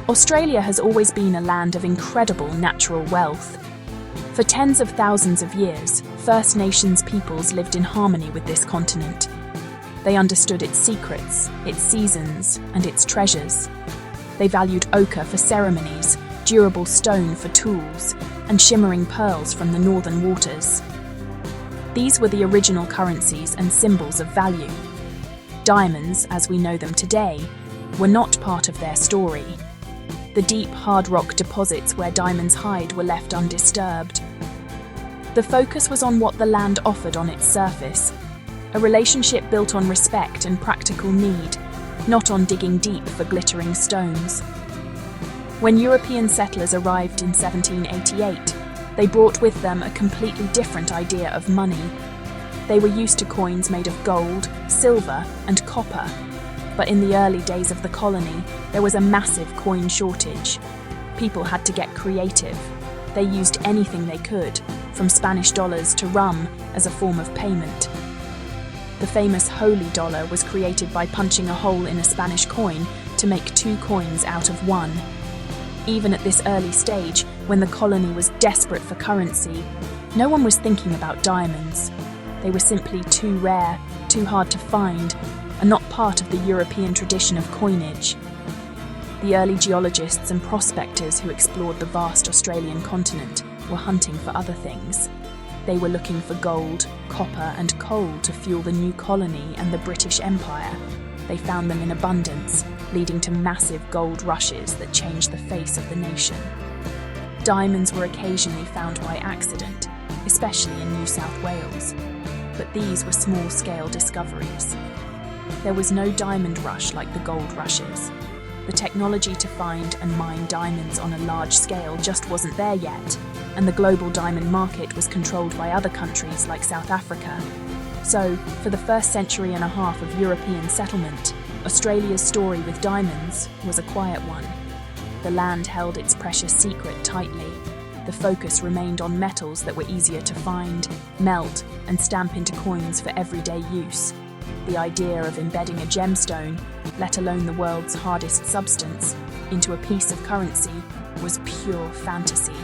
Australia has always been a land of incredible natural wealth. For tens of thousands of years, First Nations peoples lived in harmony with this continent. They understood its secrets, its seasons, and its treasures. They valued ochre for ceremonies, durable stone for tools, and shimmering pearls from the northern waters. These were the original currencies and symbols of value. Diamonds, as we know them today, were not part of their story. The deep, hard rock deposits where diamonds hide were left undisturbed. The focus was on what the land offered on its surface, a relationship built on respect and practical need, not on digging deep for glittering stones. When European settlers arrived in 1788, they brought with them a completely different idea of money. They were used to coins made of gold, silver, and copper. But in the early days of the colony, there was a massive coin shortage. People had to get creative. They used anything they could, from Spanish dollars to rum, as a form of payment. The famous holy dollar was created by punching a hole in a Spanish coin to make two coins out of one. Even at this early stage, when the colony was desperate for currency, no one was thinking about diamonds. They were simply too rare, too hard to find, and not part of the European tradition of coinage. The early geologists and prospectors who explored the vast Australian continent were hunting for other things. They were looking for gold, copper, and coal to fuel the new colony and the British Empire. They found them in abundance, leading to massive gold rushes that changed the face of the nation. Diamonds were occasionally found by accident, especially in New South Wales, but these were small-scale discoveries. There was no diamond rush like the gold rushes. The technology to find and mine diamonds on a large scale just wasn't there yet, and the global diamond market was controlled by other countries like South Africa. So, for the first century and a half of European settlement, Australia's story with diamonds was a quiet one. The land held its precious secret tightly. The focus remained on metals that were easier to find, melt, and stamp into coins for everyday use. The idea of embedding a gemstone, let alone the world's hardest substance, into a piece of currency was pure fantasy.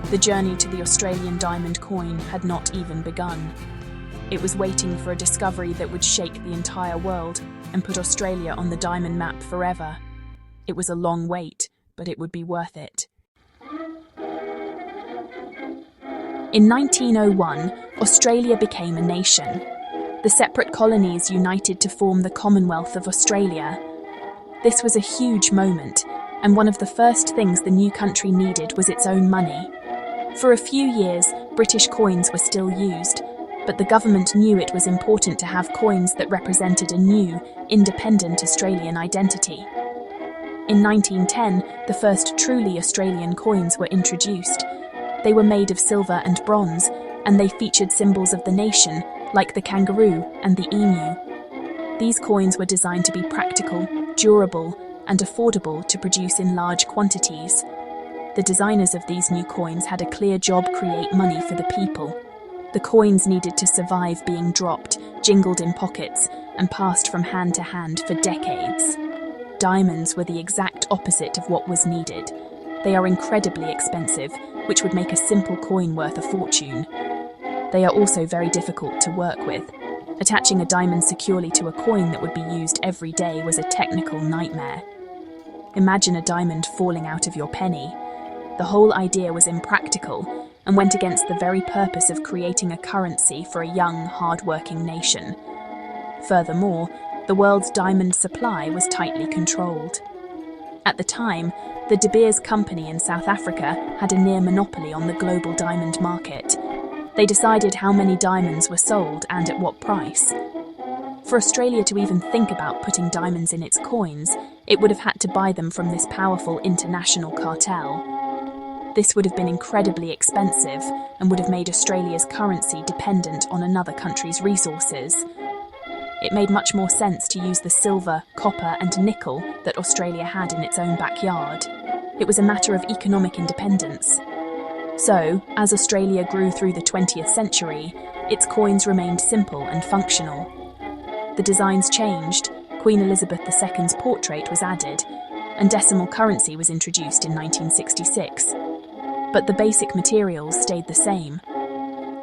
The journey to the Australian diamond coin had not even begun. It was waiting for a discovery that would shake the entire world and put Australia on the diamond map forever. It was a long wait, but it would be worth it. In 1901, Australia became a nation. The separate colonies united to form the Commonwealth of Australia. This was a huge moment, and one of the first things the new country needed was its own money. For a few years, British coins were still used, but the government knew it was important to have coins that represented a new, independent Australian identity. In 1910, the first truly Australian coins were introduced. They were made of silver and bronze, and they featured symbols of the nation, like the kangaroo and the emu. These coins were designed to be practical, durable, and affordable to produce in large quantities. The designers of these new coins had a clear job: create money for the people. The coins needed to survive being dropped, jingled in pockets, and passed from hand to hand for decades. Diamonds were the exact opposite of what was needed. They are incredibly expensive, which would make a simple coin worth a fortune. They are also very difficult to work with. Attaching a diamond securely to a coin that would be used every day was a technical nightmare. Imagine a diamond falling out of your penny. The whole idea was impractical and went against the very purpose of creating a currency for a young, hard-working nation. Furthermore, the world's diamond supply was tightly controlled. At the time, the De Beers Company in South Africa had a near monopoly on the global diamond market. They decided how many diamonds were sold and at what price. For Australia to even think about putting diamonds in its coins, it would have had to buy them from this powerful international cartel. This would have been incredibly expensive and would have made Australia's currency dependent on another country's resources. It made much more sense to use the silver, copper, and nickel that Australia had in its own backyard. It was a matter of economic independence. So, as Australia grew through the 20th century, its coins remained simple and functional. The designs changed, Queen Elizabeth II's portrait was added, and decimal currency was introduced in 1966. But the basic materials stayed the same.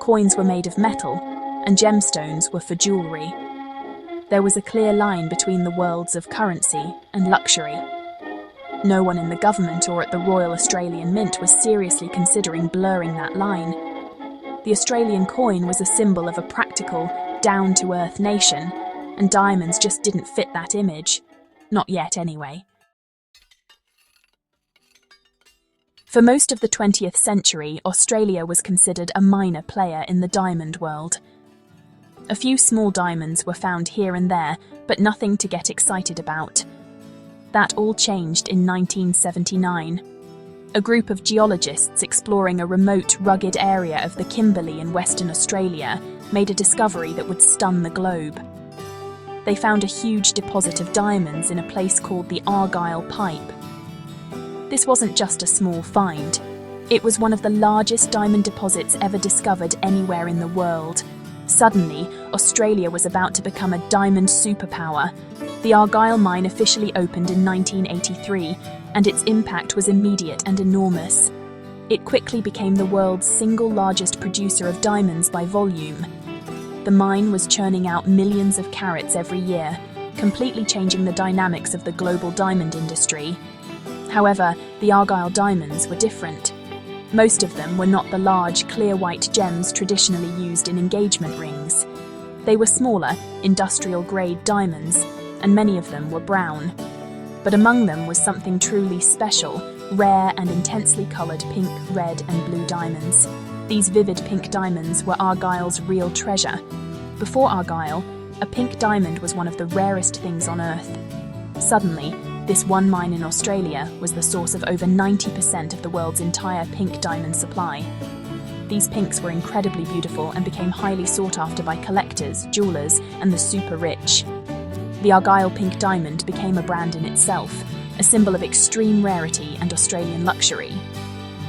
Coins were made of metal, and gemstones were for jewellery. There was a clear line between the worlds of currency and luxury. No one in the government or at the Royal Australian Mint was seriously considering blurring that line. The Australian coin was a symbol of a practical, down-to-earth nation, and diamonds just didn't fit that image. Not yet, anyway. For most of the 20th century, Australia was considered a minor player in the diamond world. A few small diamonds were found here and there, but nothing to get excited about. That all changed in 1979. A group of geologists exploring a remote, rugged area of the Kimberley in Western Australia made a discovery that would stun the globe. They found a huge deposit of diamonds in a place called the Argyle Pipe. This wasn't just a small find. It was one of the largest diamond deposits ever discovered anywhere in the world. Suddenly, Australia was about to become a diamond superpower. The Argyle mine officially opened in 1983, and its impact was immediate and enormous. It quickly became the world's single largest producer of diamonds by volume. The mine was churning out millions of carats every year, completely changing the dynamics of the global diamond industry. However, the Argyle diamonds were different. Most of them were not the large, clear white gems traditionally used in engagement rings. They were smaller, industrial-grade diamonds, and many of them were brown. But among them was something truly special, rare and intensely coloured pink, red and blue diamonds. These vivid pink diamonds were Argyle's real treasure. Before Argyle, a pink diamond was one of the rarest things on Earth. Suddenly, this one mine in Australia was the source of over 90% of the world's entire pink diamond supply. These pinks were incredibly beautiful and became highly sought after by collectors, jewelers, and the super rich. The Argyle pink diamond became a brand in itself, a symbol of extreme rarity and Australian luxury.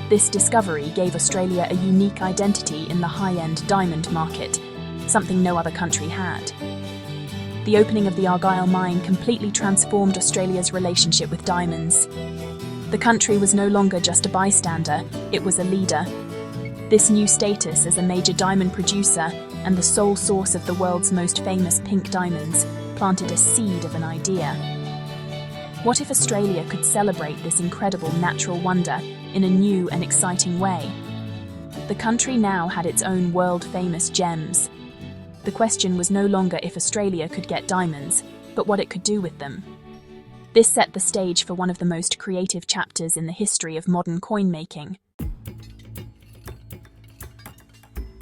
This discovery gave Australia a unique identity in the high-end diamond market, something no other country had. The opening of the Argyle mine completely transformed Australia's relationship with diamonds. The country was no longer just a bystander, it was a leader. This new status as a major diamond producer and the sole source of the world's most famous pink diamonds planted a seed of an idea. What if Australia could celebrate this incredible natural wonder in a new and exciting way? The country now had its own world-famous gems. The question was no longer if Australia could get diamonds, but what it could do with them. This set the stage for one of the most creative chapters in the history of modern coin making.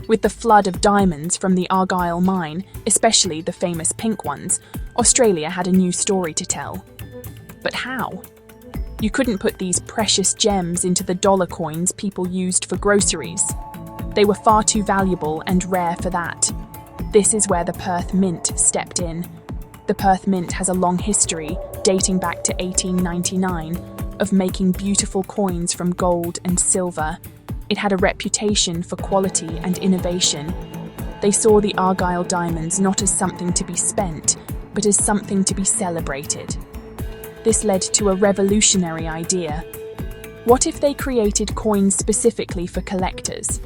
With the flood of diamonds from the Argyle mine, especially the famous pink ones, Australia had a new story to tell. But how? You couldn't put these precious gems into the dollar coins people used for groceries. They were far too valuable and rare for that. This is where the Perth Mint stepped in. The Perth Mint has a long history, dating back to 1899, of making beautiful coins from gold and silver. It had a reputation for quality and innovation. They saw the Argyle diamonds not as something to be spent, but as something to be celebrated. This led to a revolutionary idea. What if they created coins specifically for collectors?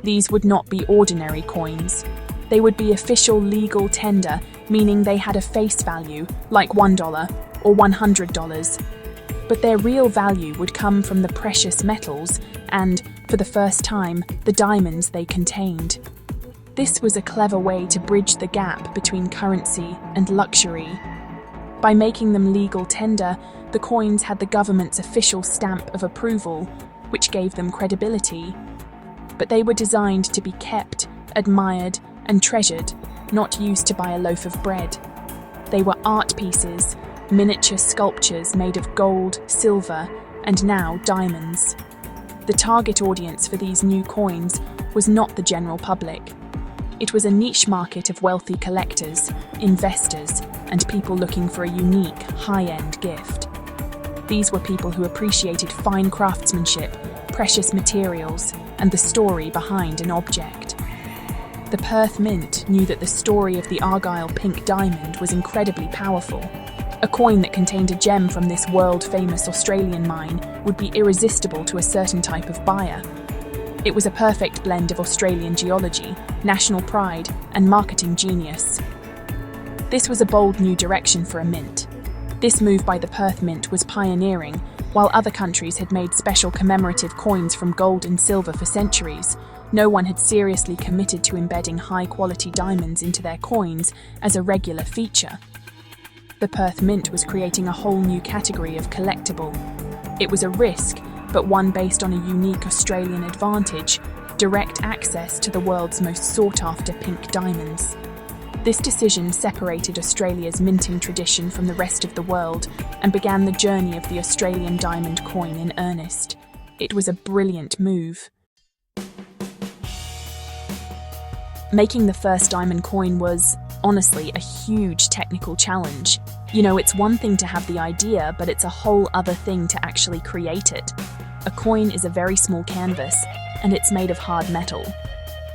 These would not be ordinary coins. They would be official legal tender, meaning they had a face value, like $1 or $100. But their real value would come from the precious metals and, for the first time, the diamonds they contained. This was a clever way to bridge the gap between currency and luxury. By making them legal tender, the coins had the government's official stamp of approval, which gave them credibility. But they were designed to be kept, admired, and treasured, not used to buy a loaf of bread. They were art pieces, miniature sculptures made of gold, silver, and now diamonds. The target audience for these new coins was not the general public. It was a niche market of wealthy collectors, investors, and people looking for a unique, high-end gift. These were people who appreciated fine craftsmanship, precious materials, and the story behind an object. The Perth Mint knew that the story of the Argyle pink diamond was incredibly powerful, A coin that contained a gem from this world-famous Australian mine would be irresistible to a certain type of buyer. It was a perfect blend of Australian geology, national pride, and marketing genius. This was a bold new direction for a mint. This move by the Perth Mint was pioneering. While other countries had made special commemorative coins from gold and silver for centuries, no one had seriously committed to embedding high-quality diamonds into their coins as a regular feature. The Perth Mint was creating a whole new category of collectible. It was a risk, but one based on a unique Australian advantage: direct access to the world's most sought-after pink diamonds. This decision separated Australia's minting tradition from the rest of the world and began the journey of the Australian diamond coin in earnest. It was a brilliant move. Making the first diamond coin was, honestly, a huge technical challenge. It's one thing to have the idea, but it's a whole other thing to actually create it. A coin is a very small canvas, and it's made of hard metal.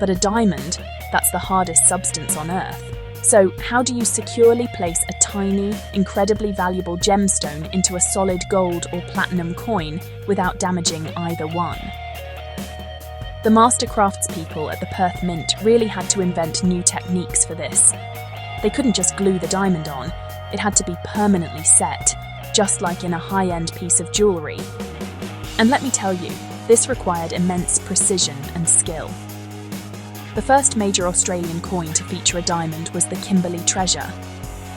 But a diamond, that's the hardest substance on Earth. So how do you securely place a tiny, incredibly valuable gemstone into a solid gold or platinum coin without damaging either one? The master craftspeople at the Perth Mint really had to invent new techniques for this. They couldn't just glue the diamond on, it had to be permanently set, just like in a high-end piece of jewellery. And let me tell you, this required immense precision and skill. The first major Australian coin to feature a diamond was the Kimberley Treasure.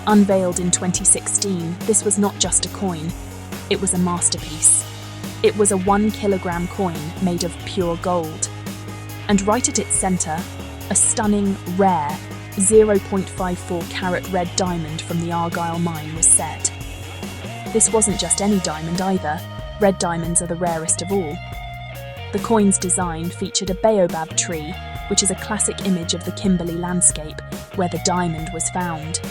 Unveiled in 2016, this was not just a coin, it was a masterpiece. It was a 1 kilogram coin made of pure gold. And right at its centre, a stunning, rare, 0.54 carat red diamond from the Argyle mine was set. This wasn't just any diamond either, red diamonds are the rarest of all. The coin's design featured a baobab tree, which is a classic image of the Kimberley landscape, where the diamond was found.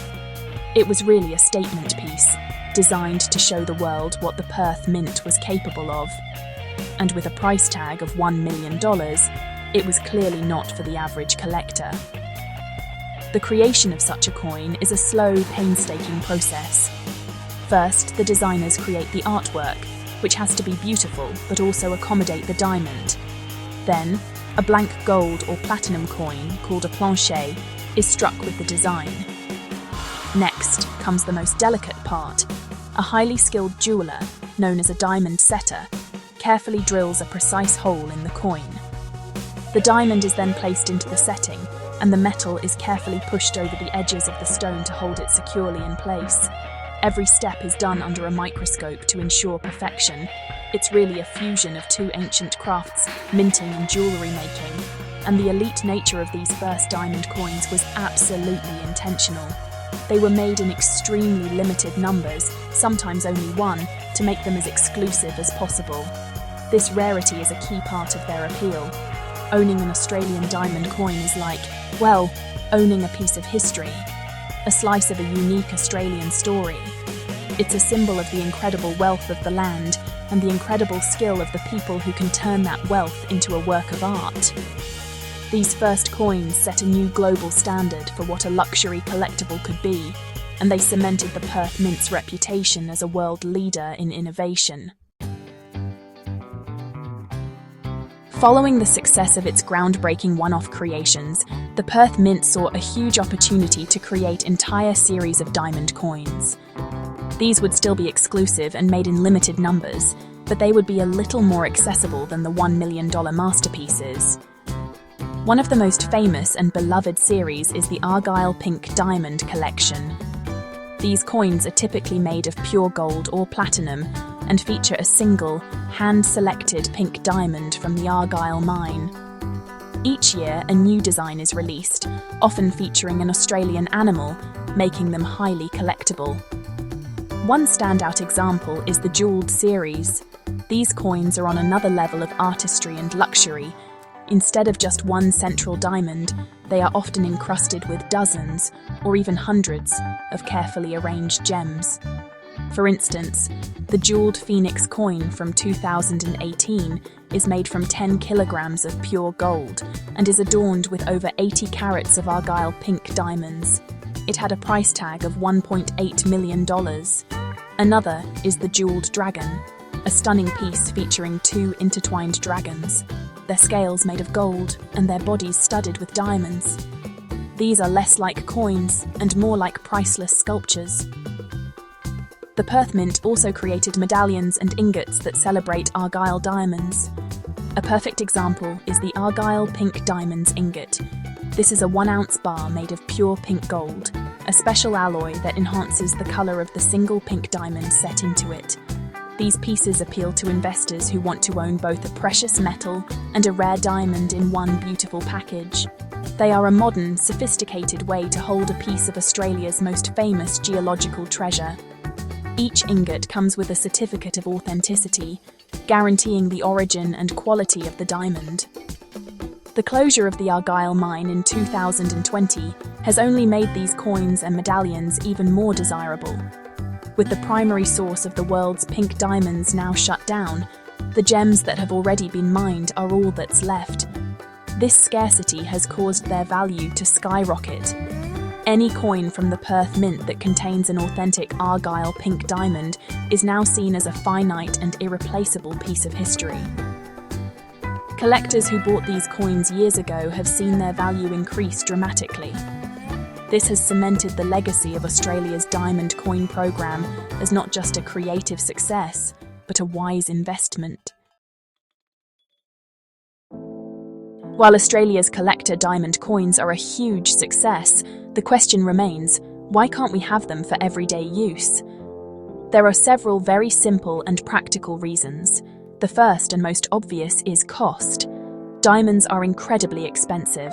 It was really a statement piece, designed to show the world what the Perth Mint was capable of. And with a price tag of $1 million, it was clearly not for the average collector. The creation of such a coin is a slow, painstaking process. First, the designers create the artwork, which has to be beautiful but also accommodate the diamond. Then, a blank gold or platinum coin, called a plancher, is struck with the design. Next comes the most delicate part. A highly skilled jeweller, known as a diamond setter, carefully drills a precise hole in the coin. The diamond is then placed into the setting, and the metal is carefully pushed over the edges of the stone to hold it securely in place. Every step is done under a microscope to ensure perfection. It's really a fusion of two ancient crafts, minting and jewellery making, and the elite nature of these first diamond coins was absolutely intentional. They were made in extremely limited numbers, sometimes only one, to make them as exclusive as possible. This rarity is a key part of their appeal. Owning an Australian diamond coin is like, well, owning a piece of history, a slice of a unique Australian story. It's a symbol of the incredible wealth of the land and the incredible skill of the people who can turn that wealth into a work of art. These first coins set a new global standard for what a luxury collectible could be, and they cemented the Perth Mint's reputation as a world leader in innovation. Following the success of its groundbreaking one-off creations, the Perth Mint saw a huge opportunity to create entire series of diamond coins. These would still be exclusive and made in limited numbers, but they would be a little more accessible than the $1 million masterpieces. One of the most famous and beloved series is the Argyle Pink Diamond Collection. These coins are typically made of pure gold or platinum and feature a single, hand-selected pink diamond from the Argyle mine. Each year, a new design is released, often featuring an Australian animal, making them highly collectible. One standout example is the Jewelled series. These coins are on another level of artistry and luxury. Instead of just one central diamond, they are often encrusted with dozens, or even hundreds, of carefully arranged gems. For instance, the Jewelled Phoenix coin from 2018 is made from 10 kilograms of pure gold and is adorned with over 80 carats of Argyle pink diamonds. It had a price tag of $1.8 million. Another is the Jeweled Dragon, a stunning piece featuring two intertwined dragons, their scales made of gold and their bodies studded with diamonds. These are less like coins and more like priceless sculptures. The Perth Mint also created medallions and ingots that celebrate Argyle diamonds. A perfect example is the Argyle Pink Diamonds ingot. This is a 1-ounce bar made of pure pink gold, a special alloy that enhances the colour of the single pink diamond set into it. These pieces appeal to investors who want to own both a precious metal and a rare diamond in one beautiful package. They are a modern, sophisticated way to hold a piece of Australia's most famous geological treasure. Each ingot comes with a certificate of authenticity, guaranteeing the origin and quality of the diamond. The closure of the Argyle mine in 2020 has only made these coins and medallions even more desirable. With the primary source of the world's pink diamonds now shut down, the gems that have already been mined are all that's left. This scarcity has caused their value to skyrocket. Any coin from the Perth Mint that contains an authentic Argyle pink diamond is now seen as a finite and irreplaceable piece of history. Collectors who bought these coins years ago have seen their value increase dramatically. This has cemented the legacy of Australia's diamond coin program as not just a creative success, but a wise investment. While Australia's collector diamond coins are a huge success, the question remains, why can't we have them for everyday use? There are several very simple and practical reasons. The first and most obvious is cost. Diamonds are incredibly expensive.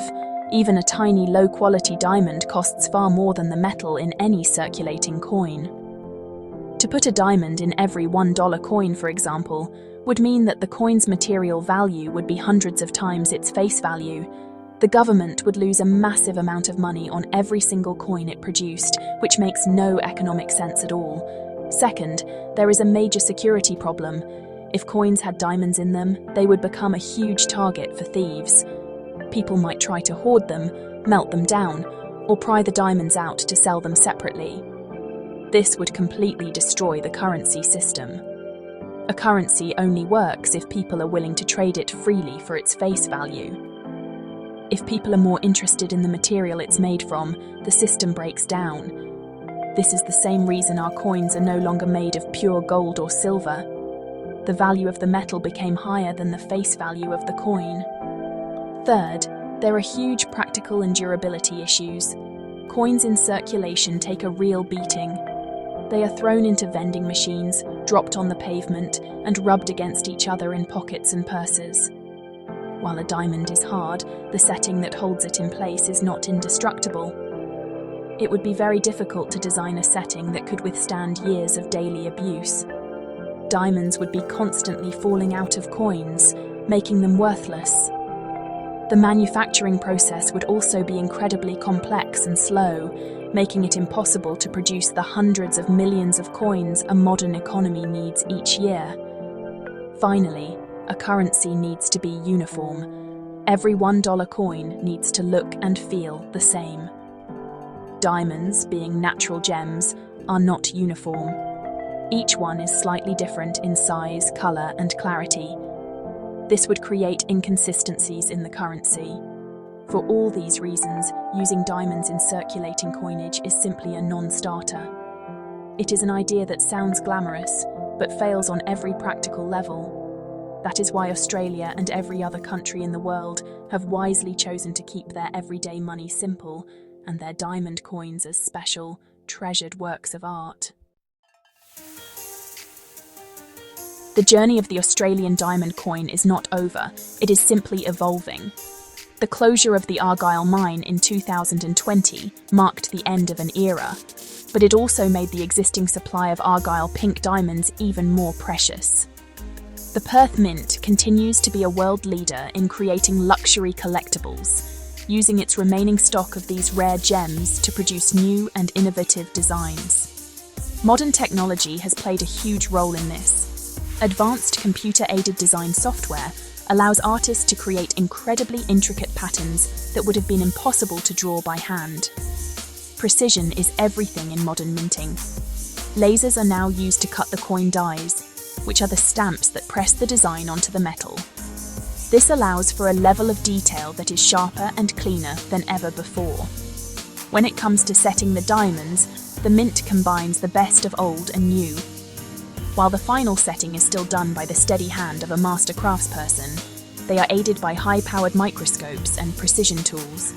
Even a tiny low-quality diamond costs far more than the metal in any circulating coin. To put a diamond in every $1 coin, for example, would mean that the coin's material value would be hundreds of times its face value. The government would lose a massive amount of money on every single coin it produced, which makes no economic sense at all. Second, there is a major security problem. If coins had diamonds in them, they would become a huge target for thieves. People might try to hoard them, melt them down, or pry the diamonds out to sell them separately. This would completely destroy the currency system. A currency only works if people are willing to trade it freely for its face value. If people are more interested in the material it's made from, the system breaks down. This is the same reason our coins are no longer made of pure gold or silver. The value of the metal became higher than the face value of the coin. Third, there are huge practical and durability issues. Coins in circulation take a real beating. They are thrown into vending machines, dropped on the pavement, and rubbed against each other in pockets and purses. While a diamond is hard, the setting that holds it in place is not indestructible. It would be very difficult to design a setting that could withstand years of daily abuse. Diamonds would be constantly falling out of coins, making them worthless. The manufacturing process would also be incredibly complex and slow, making it impossible to produce the hundreds of millions of coins a modern economy needs each year. Finally, a currency needs to be uniform. Every $1 coin needs to look and feel the same. Diamonds, being natural gems, are not uniform. Each one is slightly different in size, colour, and clarity. This would create inconsistencies in the currency. For all these reasons, using diamonds in circulating coinage is simply a non-starter. It is an idea that sounds glamorous, but fails on every practical level. That is why Australia and every other country in the world have wisely chosen to keep their everyday money simple and their diamond coins as special, treasured works of art. The journey of the Australian diamond coin is not over, it is simply evolving. The closure of the Argyle mine in 2020 marked the end of an era, but it also made the existing supply of Argyle pink diamonds even more precious. The Perth Mint continues to be a world leader in creating luxury collectibles, using its remaining stock of these rare gems to produce new and innovative designs. Modern technology has played a huge role in this. Advanced computer-aided design software allows artists to create incredibly intricate patterns that would have been impossible to draw by hand. Precision is everything in modern minting. Lasers are now used to cut the coin dies, which are the stamps that press the design onto the metal. This allows for a level of detail that is sharper and cleaner than ever before. When it comes to setting the diamonds, the mint combines the best of old and new. While the final setting is still done by the steady hand of a master craftsperson, they are aided by high-powered microscopes and precision tools.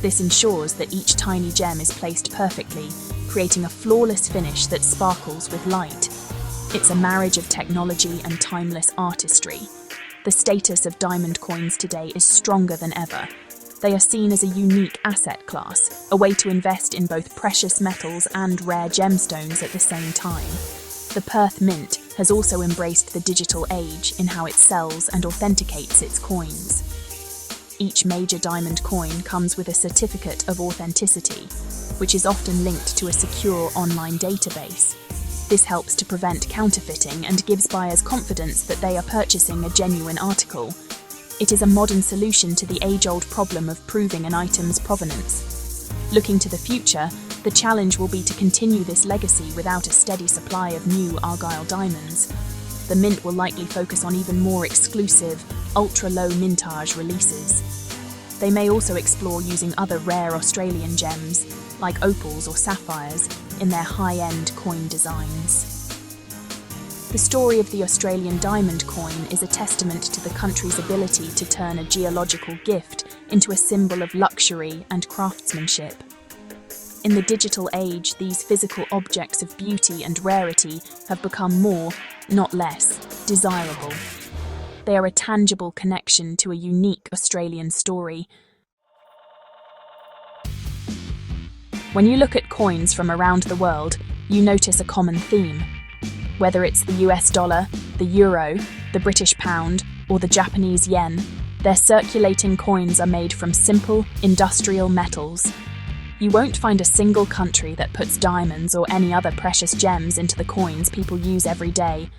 This ensures that each tiny gem is placed perfectly, creating a flawless finish that sparkles with light. It's a marriage of technology and timeless artistry. The status of diamond coins today is stronger than ever. They are seen as a unique asset class, a way to invest in both precious metals and rare gemstones at the same time. The Perth Mint has also embraced the digital age in how it sells and authenticates its coins. Each major diamond coin comes with a certificate of authenticity, which is often linked to a secure online database. This helps to prevent counterfeiting and gives buyers confidence that they are purchasing a genuine article. It is a modern solution to the age-old problem of proving an item's provenance. Looking to the future, the challenge will be to continue this legacy without a steady supply of new Argyle diamonds. The mint will likely focus on even more exclusive, ultra-low mintage releases. They may also explore using other rare Australian gems, like opals or sapphires, in their high-end coin designs. The story of the Australian diamond coin is a testament to the country's ability to turn a geological gift into a symbol of luxury and craftsmanship. In the digital age, these physical objects of beauty and rarity have become more, not less, desirable. They are a tangible connection to a unique Australian story. When you look at coins from around the world, you notice a common theme. Whether it's the US dollar, the euro, the British pound, or the Japanese yen, their circulating coins are made from simple, industrial metals. You won't find a single country that puts diamonds or any other precious gems into the coins people use every day.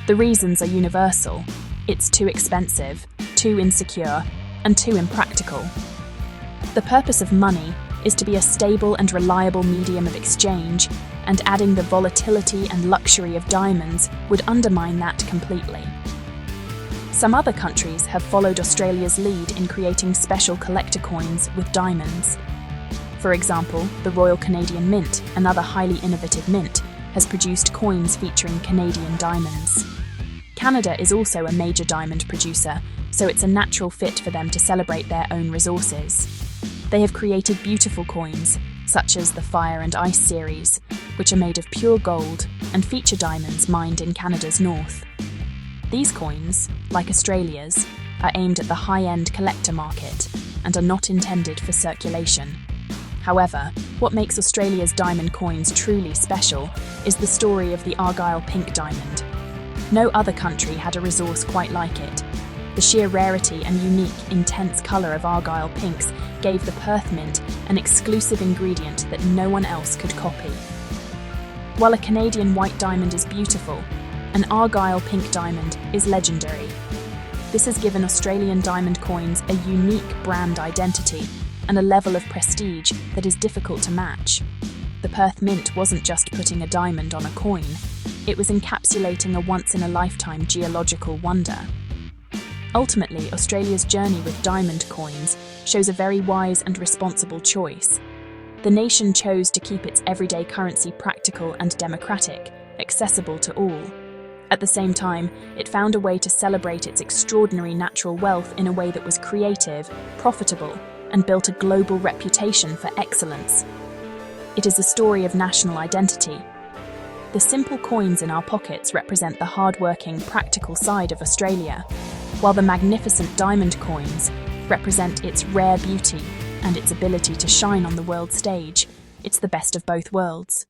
The reasons are universal. It's too expensive, too insecure, and too impractical. The purpose of money is to be a stable and reliable medium of exchange, and adding the volatility and luxury of diamonds would undermine that completely. Some other countries have followed Australia's lead in creating special collector coins with diamonds. For example, the Royal Canadian Mint, another highly innovative mint, has produced coins featuring Canadian diamonds. Canada is also a major diamond producer, so it's a natural fit for them to celebrate their own resources. They have created beautiful coins, such as the Fire and Ice series, which are made of pure gold and feature diamonds mined in Canada's north. These coins, like Australia's, are aimed at the high-end collector market and are not intended for circulation. However, what makes Australia's diamond coins truly special is the story of the Argyle pink diamond. No other country had a resource quite like it. The sheer rarity and unique, intense colour of Argyle pinks gave the Perth Mint an exclusive ingredient that no one else could copy. While a Canadian white diamond is beautiful, an Argyle pink diamond is legendary. This has given Australian diamond coins a unique brand identity and a level of prestige that is difficult to match. The Perth Mint wasn't just putting a diamond on a coin, it was encapsulating a once-in-a-lifetime geological wonder. Ultimately, Australia's journey with diamond coins shows a very wise and responsible choice. The nation chose to keep its everyday currency practical and democratic, accessible to all. At the same time, it found a way to celebrate its extraordinary natural wealth in a way that was creative, profitable, and built a global reputation for excellence. It is a story of national identity. The simple coins in our pockets represent the hard-working, practical side of Australia, while the magnificent diamond coins represent its rare beauty and its ability to shine on the world stage. It's the best of both worlds.